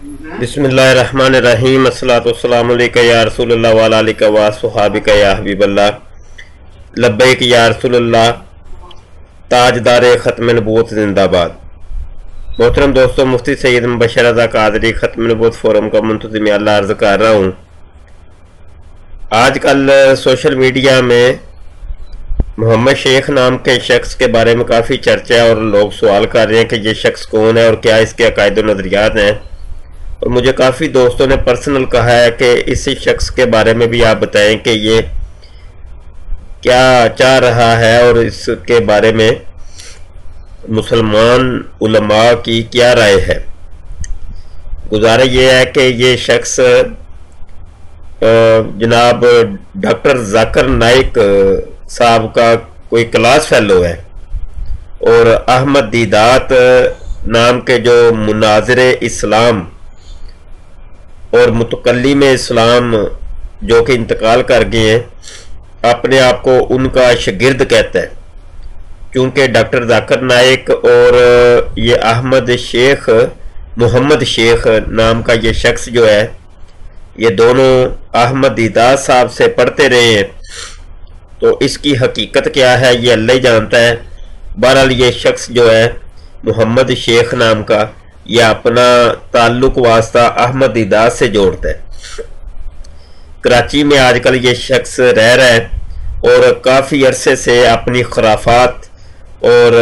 बिस्मिल्लाहिर्रहमानिर्रहीम। अस्सलातु वस्सलामु अलैका या रसूलल्लाह व अला आलिका व अस्हाबिका या हबीबल्लाह। लब्बैक या रसूलल्लाह। ताजदार ख़त्म नबूवत जिंदाबाद। मोहतरम दोस्तों, मुफ्ती सैयद मुबशर रज़ा कादरी ख़त्म नबूवत फोरम का मुंतज़िम अल्लाह अर्ज़ कर रहा हूँ। आजकल सोशल मीडिया में मोहम्मद शेख नाम के शख्स के बारे में काफ़ी चर्चा है और लोग सवाल कर रहे हैं कि ये शख्स कौन है और क्या इसके अकायद और नज़रियात हैं। और मुझे काफ़ी दोस्तों ने पर्सनल कहा है कि इसी शख्स के बारे में भी आप बताएं कि ये क्या चाह रहा है और इसके बारे में मुसलमान उलमा की क्या राय है। गुजारा ये है कि ये शख्स जनाब डॉक्टर जाकिर नाइक साहब का कोई क्लास फेलो है और अहमद दीदात नाम के जो मुनाज़िरे इस्लाम और मुतकल्लिम इस्लाम जो कि इंतकाल कर गए हैं, अपने आप को उनका शागिर्द कहता है। क्योंकि डॉक्टर जाकिर नाइक और ये अहमद शेख मोहम्मद शेख नाम का ये शख्स जो है, ये दोनों अहमद दीदात साहब से पढ़ते रहे हैं, तो इसकी हकीकत क्या है ये अल्लाह ही जानता है। बहरहाल ये शख्स जो है मोहम्मद शेख नाम का, ये अपना ताल्लुक वास्ता अहमद दीदात से जोड़ता है। कराची में आजकल ये शख्स रह रहा है और काफ़ी अरसे से अपनी खुराफात और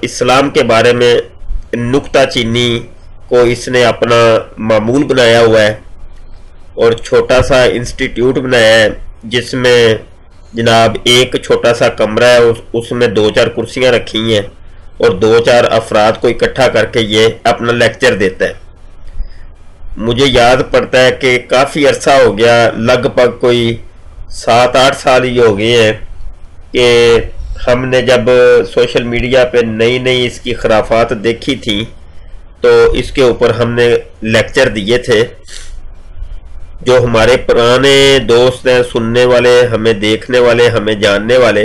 इस्लाम के बारे में नुक्ता चीनी को इसने अपना मामूल बनाया हुआ है और छोटा सा इंस्टीट्यूट बनाया है जिसमें जनाब एक छोटा सा कमरा है, उसमें 2-4 कुर्सियां रखी हैं और 2-4 अफराद को इकट्ठा करके ये अपना लेक्चर देता है। मुझे याद पड़ता है कि काफ़ी अरसा हो गया, लगभग कोई 7-8 साल ही हो गए हैं कि हमने जब सोशल मीडिया पे नई नई इसकी खराफात देखी थी तो इसके ऊपर हमने लेक्चर दिए थे। जो हमारे पुराने दोस्त हैं, सुनने वाले, हमें देखने वाले, हमें जानने वाले,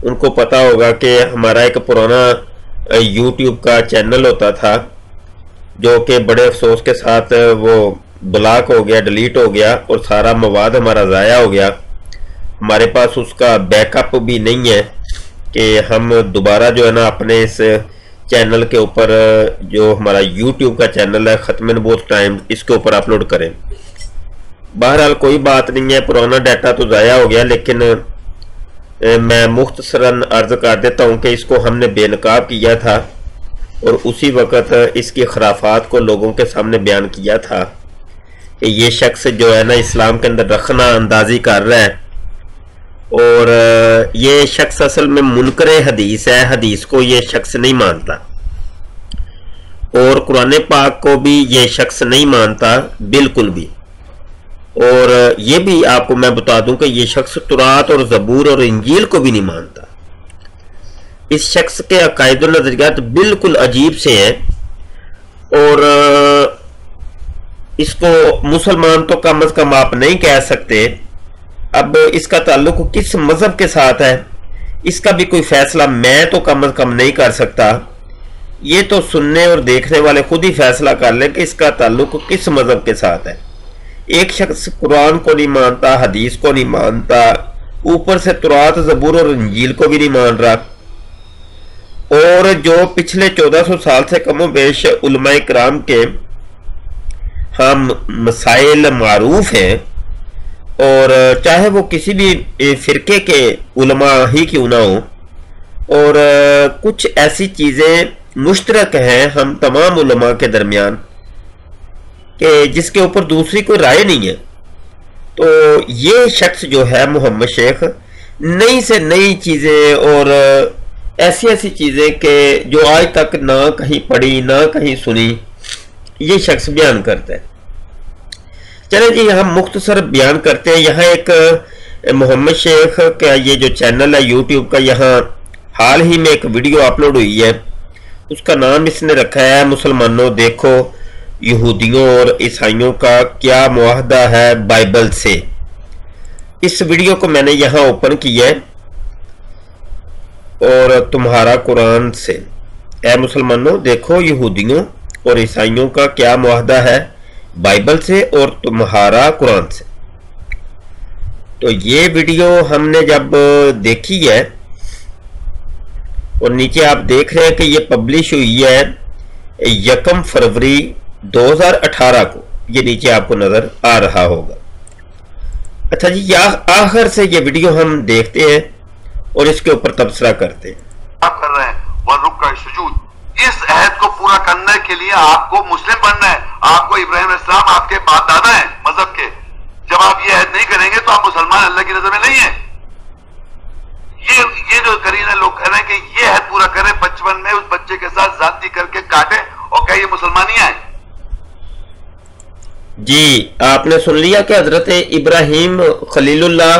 उनको पता होगा कि हमारा एक पुराना यूट्यूब का चैनल होता था जो कि बड़े अफसोस के साथ वो ब्लॉक हो गया, डिलीट हो गया और सारा मवाद हमारा ज़ाया हो गया। हमारे पास उसका बैकअप भी नहीं है कि हम दोबारा जो है ना अपने इस चैनल के ऊपर, जो हमारा यूट्यूब का चैनल है ख़त्म नबूवत टाइम, इसके ऊपर अपलोड करें। बहरहाल कोई बात नहीं है, पुराना डाटा तो ज़ाया हो गया, लेकिन मैं मुख्तसरन अर्ज़ कर देता हूँ कि इसको हमने बेनकाब किया था और उसी वक़्त इसकी खराफात को लोगों के सामने बयान किया था कि ये शख्स जो है ना इस्लाम के अंदर रखना अंदाजी कर रहा है और ये शख्स असल में मुनकरे हदीस है, हदीस को ये शख्स नहीं मानता और कुरान पाक को भी ये शख्स नहीं मानता बिल्कुल भी। और ये भी आपको मैं बता दूं कि ये शख्स तुरात और ज़बूर और इंजील को भी नहीं मानता। इस शख्स के अकायद और नज़रियात बिल्कुल अजीब से हैं और इसको मुसलमान तो कम अज़ कम आप नहीं कह सकते। अब इसका ताल्लुक किस मज़हब के साथ है, इसका भी कोई फैसला मैं तो कम अज़ कम नहीं कर सकता। ये तो सुनने और देखने वाले खुद ही फैसला कर लें कि इसका ताल्लुक किस मज़हब के साथ है। एक शख्स कुरान को नहीं मानता, हदीस को नहीं मानता, ऊपर से तुरात, ज़बूर और इंजील को भी नहीं मान रहा। और जो पिछले 1400 साल से कमो बेश उलमाए किराम के हम मसाइल मारूफ हैं और चाहे वो किसी भी फ़िरके के उलमा ही क्यों ना हो, और कुछ ऐसी चीज़ें मुश्तरक हैं हम तमाम उलमा के दरमियान कि जिसके ऊपर दूसरी कोई राय नहीं है। तो ये शख्स जो है मोहम्मद शेख नई से नई चीज़ें और ऐसी ऐसी चीज़ें कि जो आज तक ना कहीं पढ़ी ना कहीं सुनी, ये शख्स बयान करता है। चले जी हम मुख्तसर बयान करते हैं। यहाँ एक मोहम्मद शेख का ये जो चैनल है यूट्यूब का, यहाँ हाल ही में एक वीडियो अपलोड हुई है, उसका नाम इसने रखा है मुसलमानों देखो यहूदियों और ईसाइयों का क्या मुआहदा है बाइबल से। इस वीडियो को मैंने यहाँ ओपन किया है और तुम्हारा कुरान से اے مسلمانوں دیکھو یہودیوں اور عیسائیوں کا کیا معاہدہ ہے بائبل سے اور تمہارا قرآن سے۔ تو یہ ویڈیو ہم نے جب دیکھی ہے اور نیچے آپ دیکھ رہے ہیں کہ یہ پبلش ہوئی ہے 1 فروری 2018 کو، یہ نیچے آپ کو نظر آ رہا ہوگا۔ اچھا جی، آخر سے یہ ویڈیو ہم دیکھتے ہیں اور اس کے اوپر تبصرہ کرتے ہیں۔ آپ کر رہے ہیں وَرُكَّعِ السُّجُودِ، اس عہد کو پورا کرنے کے لیے آپ کو مسلم بننا ہے۔ آپ کو ابراہیم علیہ السلام آپ کے باپ دادا ہیں مذہب کے۔ جب آپ یہ عہد نہیں کریں گے تو آپ مسلمان اللہ کی نظر میں نہیں ہیں۔ یہ جو کرینے لوگ کہہ رہے ہیں کہ یہ عہد پورا کریں، 55 میں اس بچے کے ساتھ زیادتی کر کے کاٹے اور کہ یہ مسلمانیاں ہیں۔ جی آپ نے سن لیا کہ حضرت ابراہیم خلیل اللہ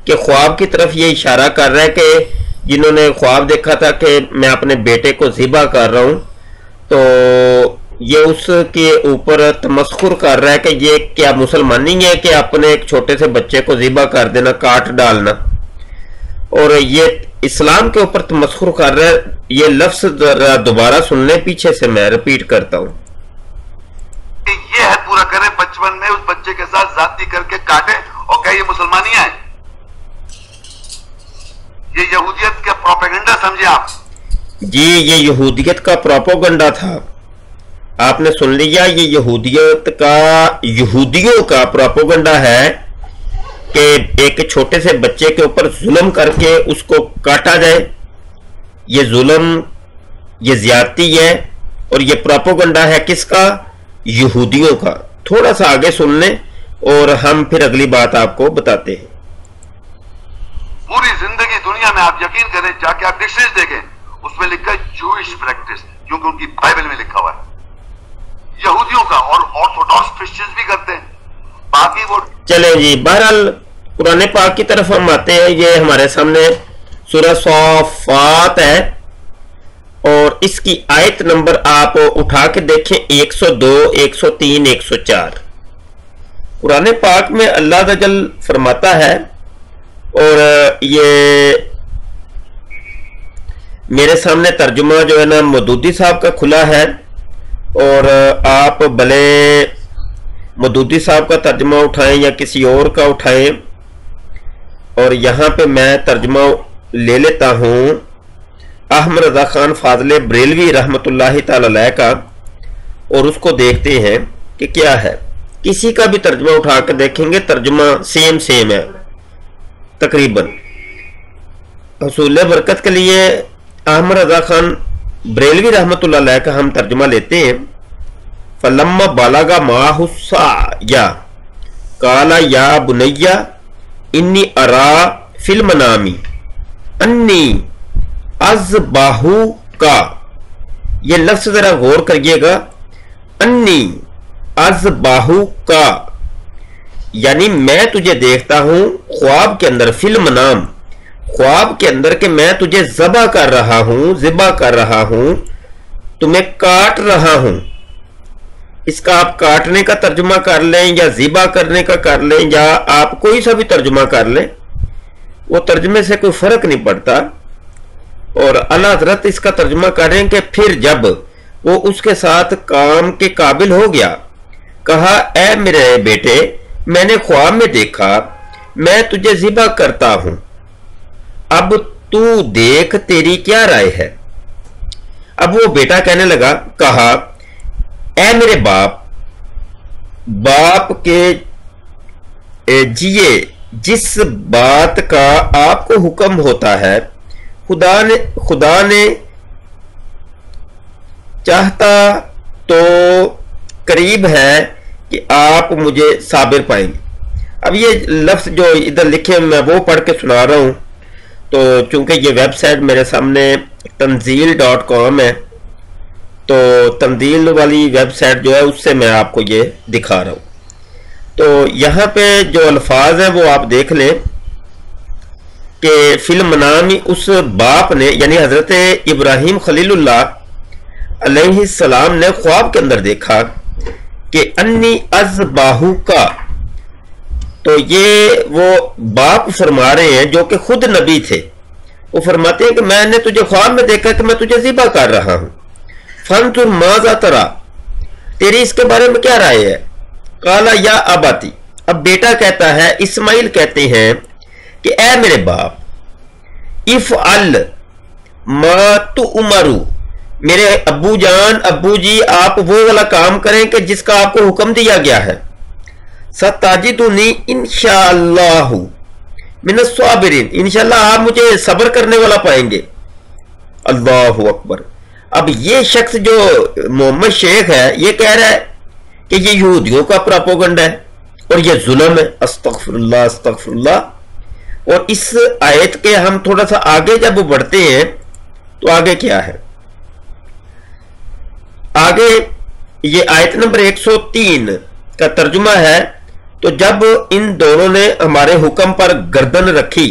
کے خواب کی طرف یہ اشارہ کر رہا ہے کہ جنہوں نے خواب دیکھا تھا کہ میں اپنے بیٹے کو ذبح کر رہا ہوں، تو یہ اس کے اوپر تمسخر کر رہا ہے کہ یہ کیا مسلمانی ہے کہ اپنے ایک چھوٹے سے بچے کو ذبح کر دینا، کاٹ ڈالنا، اور یہ اسلام کے اوپر تمسخر کر رہا ہے۔ یہ لفظ دوبارہ سن لیں، پیچھے سے میں ریپیٹ کرتا ہوں۔ یہ عہد پورا کریں، 55 میں اس بچے کے ساتھ زیادتی کر کے کاٹے اور کہ یہ مسلمانیاں ہیں۔ یہ یہودیت کا پروپیگنڈا سمجھے آپ؟ جی یہ یہودیت کا پروپیگنڈا تھا، آپ نے سن لیا، یہ یہودیوں کا پروپیگنڈا ہے کہ ایک چھوٹے سے بچے کے اوپر ظلم کر کے اس کو کاٹا جائے۔ یہ ظلم، یہ زیادتی ہے، اور یہ پروپیگنڈا ہے کس کا؟ یہودیوں کا۔ تھوڑا سا آگے سن لیں اور ہم پھر اگلی بات آپ کو بتاتے ہیں۔ پوری زندگی دنیا میں آپ یقین کریں، جا کے آپ ڈکشنریز دیکھیں، اس میں لکھا ہے جوئش پریکٹس، کیونکہ ان کی بائبل میں لکھا ہوا ہے۔ یہودیوں کا، اور آرتھوڈاکس کرسچنز بھی کرتے ہیں، باقی وہ چلیں جی، بہرحال قرآن پاک کی طرف ہم آتے ہیں۔ یہ ہمارے سامنے سورہ صافات ہے اور اس کی آیت نمبر آپ اٹھا کے دیکھیں 102، 103، 104۔ قرآن پاک میں اللہ تعالی فرماتا ہے، اور یہ میرے سامنے ترجمہ جو ہے نا مودودی صاحب کا کھلا ہے، اور آپ بھلے مودودی صاحب کا ترجمہ اٹھائیں یا کسی اور کا اٹھائیں، اور یہاں پہ میں ترجمہ لے لیتا ہوں احمد رضا خان فاضل بریلوی رحمۃ اللہ تعالی علیہ کا، اور اس کو دیکھتے ہیں کہ کیا ہے۔ کسی کا بھی ترجمہ اٹھا کے دیکھیں گے، ترجمہ سیم ہے تقریباً۔ حصول برکت کے لیے احمد رضا خان بریلوی رحمۃ اللہ علیہ کا ہم ترجمہ لیتے ہیں۔ فلما بالغ معه السعي قال يا بني انی ارا فی المنام انی اذبحک، یہ لفظ ذرا غور کریے گا، انی اذبحک، یعنی میں تجھے دیکھتا ہوں خواب کے اندر، فی المنام، خواب کے اندر کہ میں تجھے ذبح کر رہا ہوں، تمہیں کاٹ رہا ہوں۔ اس کا آپ کاٹنے کا ترجمہ کر لیں یا ذبح کرنے کا کر لیں، یا آپ کوئی سا بھی ترجمہ کر لیں، وہ ترجمے سے کوئی فرق نہیں پڑتا۔ اور اللہ حضرت اس کا ترجمہ کریں کہ پھر جب وہ اس کے ساتھ کام کے قابل ہو گیا، کہا اے میرے بیٹے، میں نے خواب میں دیکھا میں تجھے ذبح کرتا ہوں، اب تو دیکھ تیری کیا رائے ہے۔ اب وہ بیٹا کہنے لگا، کہا اے میرے باپ کے جیے، جس بات کا آپ کو حکم ہوتا ہے خدا نے چاہتا تو قریب ہے کہ آپ مجھے صابر پائیں گے۔ اب یہ لفظ جو ادھر لکھے میں وہ پڑھ کے سنا رہا ہوں، تو چونکہ یہ ویب سائٹ میرے سامنے تنزیل.com ہے، تو تنزیل والی ویب سائٹ جو ہے اس سے میں آپ کو یہ دکھا رہا ہوں۔ تو یہاں پہ جو الفاظ ہیں وہ آپ دیکھ لیں کہ فی المنام، اس باپ نے یعنی حضرت ابراہیم خلیل اللہ علیہ السلام نے خواب کے اندر دیکھا کہ انی اذبحک، تو یہ وہ باپ فرما رہے ہیں جو کہ خود نبی تھے، وہ فرماتے ہیں کہ میں نے تجھے خواب میں دیکھا کہ میں تجھے ذبح کر رہا ہوں۔ फंजुर माज़ा तरा, तेरी इसके बारे में क्या राय है। काला या अबाती, अब बेटा कहता है, इस्माइल कहते हैं कि ए मेरे बाप, इफ अल मा तु उमरू, मेरे अब्बू जान, अब्बू जी, आप वो वाला काम करें कि जिसका आपको हुक्म दिया गया है। सताजिदुनी इंशाअल्लाहु मिनस साबिरीन, इंशाअल्लाह आप मुझे सब्र करने वाला पाएंगे। अल्लाहु अकबर। अब ये शख्स जो मोहम्मद शेख है, ये कह रहा है कि ये यहूदियों का प्रोपेगेंडा है और ये जुल्म है। अस्तगफिरुल्लाह अस्तगफिरुल्लाह। और इस आयत के हम थोड़ा सा आगे जब बढ़ते हैं तो आगे क्या है, आगे ये आयत नंबर 103 का तर्जुमा है। तो जब इन दोनों ने हमारे हुक्म पर गर्दन रखी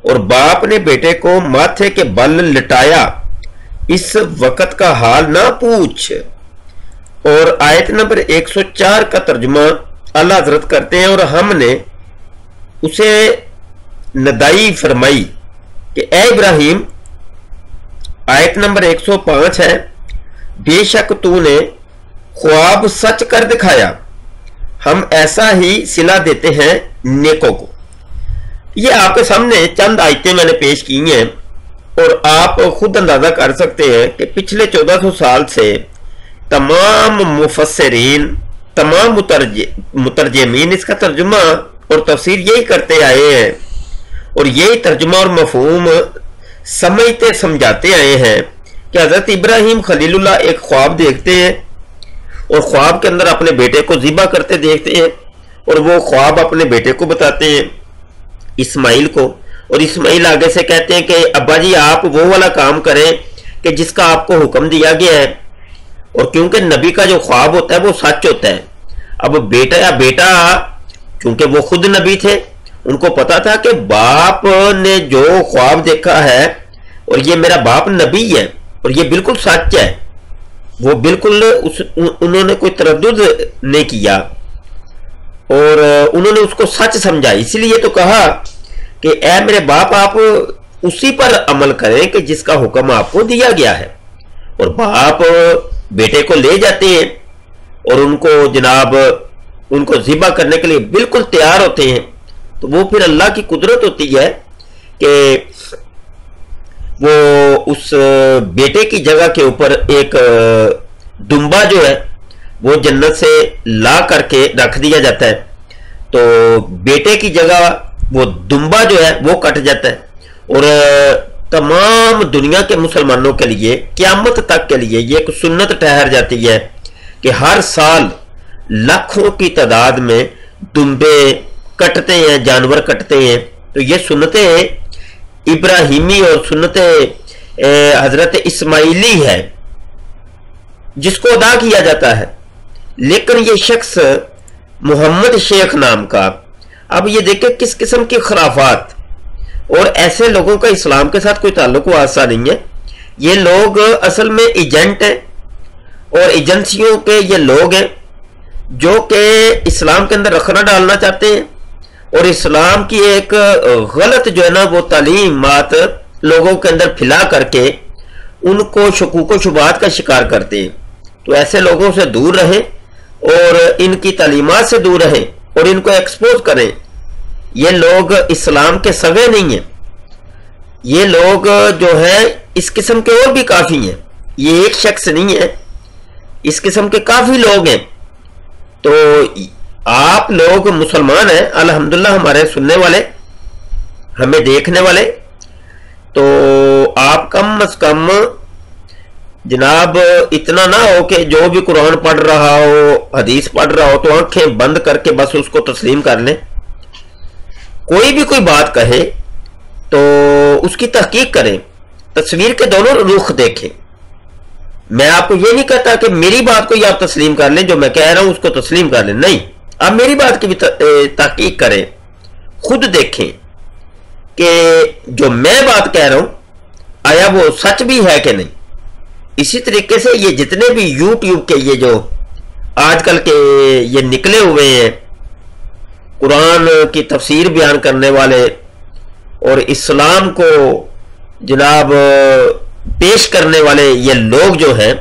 और बाप ने बेटे को माथे के बल लिटाया, इस वक्त का हाल ना पूछ। और आयत नंबर 104 का तर्जुमा अल्लाह हजरत करते हैं, और हमने उसे नदाई फरमाई कि ए इब्राहिम, आयत नंबर 105 है, बेशक तूने ख्वाब सच कर दिखाया, हम ऐसा ही सिला देते हैं नेकों को। ये आपके सामने चंद आयतें मैंने पेश की हैं और आप खुद अंदाजा कर सकते हैं कि पिछले 1400 साल से तमाम मुफस्सिरीन, तमाम मुतरजमीन इसका तर्जुमा और तफसीर यही करते आए हैं और यही तर्जुमा और मफहूम समझते समझाते आए हैं कि हजरत इब्राहिम खलीलुल्लाह एक ख्वाब देखते हैं और ख्वाब के अंदर अपने बेटे को ज़िबा करते देखते हैं और वो ख्वाब अपने बेटे को बताते हैं, इस्माइल को। और इस्माइल आगे से कहते हैं कि अब्बा जी आप वो वाला काम करें कि जिसका आपको हुक्म दिया गया है। और क्योंकि नबी का जो ख्वाब होता है वो सच होता है। अब बेटा क्योंकि वो खुद नबी थे, उनको पता था कि बाप ने जो ख्वाब देखा है और ये मेरा बाप नबी है और ये बिल्कुल सच है, वो बिल्कुल उन्होंने कोई तरद्दुद नहीं किया और उन्होंने उसको सच समझा। इसलिए तो कहा कि ऐ मेरे बाप आप उसी पर अमल करें कि जिसका हुक्म आपको दिया गया है। और बाप बेटे को ले जाते हैं और उनको जनाब उनको ज़िबा करने के लिए बिल्कुल तैयार होते हैं। तो वो फिर अल्लाह की कुदरत होती है कि वो उस बेटे की जगह के ऊपर एक दुम्बा जो है वो जन्नत से ला करके रख दिया जाता है। तो बेटे की जगह वो दुम्बा जो है वो कट जाता है और तमाम दुनिया के मुसलमानों के लिए क़यामत तक के लिए ये एक सुन्नत ठहर जाती है कि हर साल लाखों की तादाद में दुम्बे कटते हैं, जानवर कटते हैं। तो ये सुन्नतें इब्राहिमी और सुन्नतें हजरत इस्माइली है जिसको अदा किया जाता है। लेकिन ये शख्स मोहम्मद शेख नाम का, अब ये देखें किस किस्म की खराफात, और ऐसे लोगों का इस्लाम के साथ कोई ताल्लुक वास्ता नहीं है। ये लोग असल में एजेंट हैं और एजेंसियों के ये लोग हैं जो कि इस्लाम के अंदर रखना डालना चाहते हैं और इस्लाम की एक गलत जो है ना वो तालीमात लोगों के अंदर फैला करके उनको शकूक व शुबहात का शिकार करते हैं। तो ऐसे लोगों से दूर रहें और इनकी तालीमात से दूर रहें और इनको एक्सपोज करें। ये लोग इस्लाम के सगे नहीं हैं। ये लोग जो है इस किस्म के और भी काफ़ी हैं, ये एक शख्स नहीं है, इस किस्म के काफ़ी लोग हैं। तो आप लोग मुसलमान हैं अल्हम्दुलिल्लाह, हमारे सुनने वाले, हमें देखने वाले, तो आप कम अज कम जनाब इतना ना हो कि जो भी कुरान पढ़ रहा हो, हदीस पढ़ रहा हो, तो आंखें बंद करके बस उसको तस्लीम कर लें। कोई भी कोई बात कहे तो उसकी तहकीक करें, तस्वीर के दोनों रुख देखें। मैं आपको ये नहीं कहता कि मेरी बात को ही आप तस्लीम कर लें, जो मैं कह रहा हूं उसको तस्लीम कर लें, नहीं, आप मेरी बात की भी तहकीक करें, खुद देखें कि जो मैं बात कह रहा हूं आया वो सच भी है कि नहीं। इसी तरीके से ये जितने भी यूट्यूब के ये जो आजकल के ये निकले हुए हैं कुरान की तफसीर बयान करने वाले और इस्लाम को जनाब पेश करने वाले ये लोग जो हैं,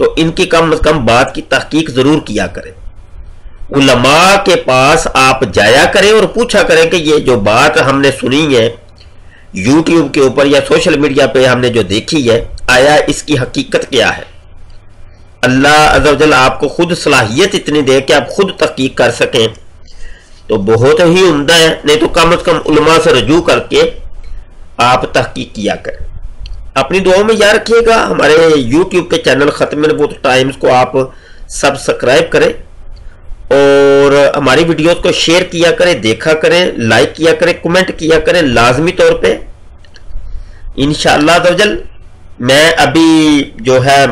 تو ان کی کم از کم بات کی تحقیق ضرور کیا کریں. علماء کے پاس آپ جایا کریں اور پوچھا کریں کہ یہ جو بات ہم نے سنی ہے یوٹیوب کے اوپر یا سوشل میڈیا پہ ہم نے جو دیکھی ہے، آیا اس کی حقیقت کیا ہے. اللہ عز و جل آپ کو خود صلاحیت اتنی دے کہ آپ خود تحقیق کر سکیں تو بہت ہی عمدہ ہے، نہیں تو کم از کم علماء سے رجوع کر کے آپ تحقیق کیا کریں. اپنی دعاؤں میں یاد رکھیے گا. ہمارے یوٹیوب کے چینل ختم نبوت ٹائمز کو آپ سبسکرائب کریں اور ہماری ویڈیوز کو شیئر کیا کریں، دیکھا کریں، لائک کیا کریں، کمنٹ کیا کریں لازمی طور پہ. انشاءاللہ عز و جل میں ابھی جو ہے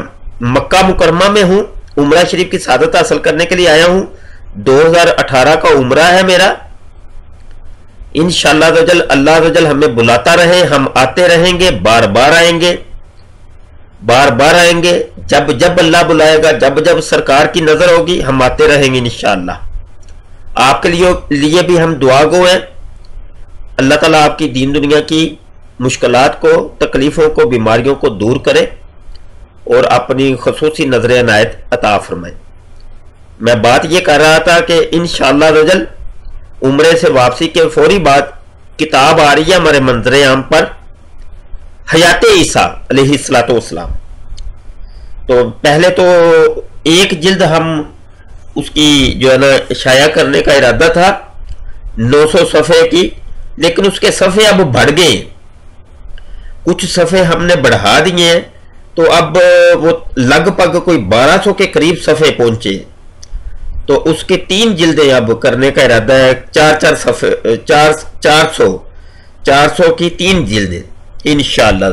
مکہ مکرمہ میں ہوں، عمرہ شریف کی سعادت حاصل کرنے کے لیے آیا ہوں. 2018 کا عمرہ ہے میرا. انشاءاللہ عز و جل اللہ عز و جل ہمیں بلاتا رہے، ہم آتے رہیں گے، بار بار آئیں گے، بار بار آئیں گے. جب جب اللہ بلائے گا، جب جب سرکار کی نظر ہوگی، ہم آتے رہیں گے انشاءاللہ. آپ کے لیے بھی ہم دعا گو ہیں. اللہ تعالیٰ آپ کی دین دنیا کی مشکلات کو، تکلیفوں کو، بیماریوں کو دور کرے اور اپنی خصوصی نظر عنایت عطا فرمائے. میں بات یہ کر رہا تھا کہ انشاءاللہ عز و جل عمرے سے واپسی کے فوری بعد کتاب آ رہی ہے ہمارے منظر عام پر، حیات عیسیٰ علیہ الصلوۃ والسلام. تو پہلے تو ایک جلد ہم اس کی جو ہے نا شائع کرنے کا ارادہ تھا 900 صفحے کی، لیکن اس کے صفحے اب بڑھ گئے، کچھ صفحے ہم نے بڑھا دیے ہیں، تو اب وہ لگ بھگ کوئی 1200 کے قریب صفحے پہنچے. تو اس کے 3 جلدیں اب کرنے کا ارادہ ہے، 400 صفحے، 400 کی 3 جلدیں انشاءاللہ.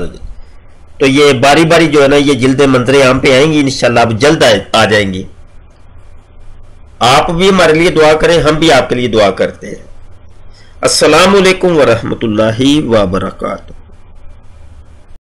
تو یہ باری باری جو ہے نا یہ جلدیں منظر عام پہ آئیں گی انشاءاللہ، اب جلد آ جائیں گی. آپ بھی ہمارے لیے دعا کریں، ہم بھی آپ کے لیے دعا کرتے ہیں. السلام علیکم ورحمۃ اللہ وبرکاتہ.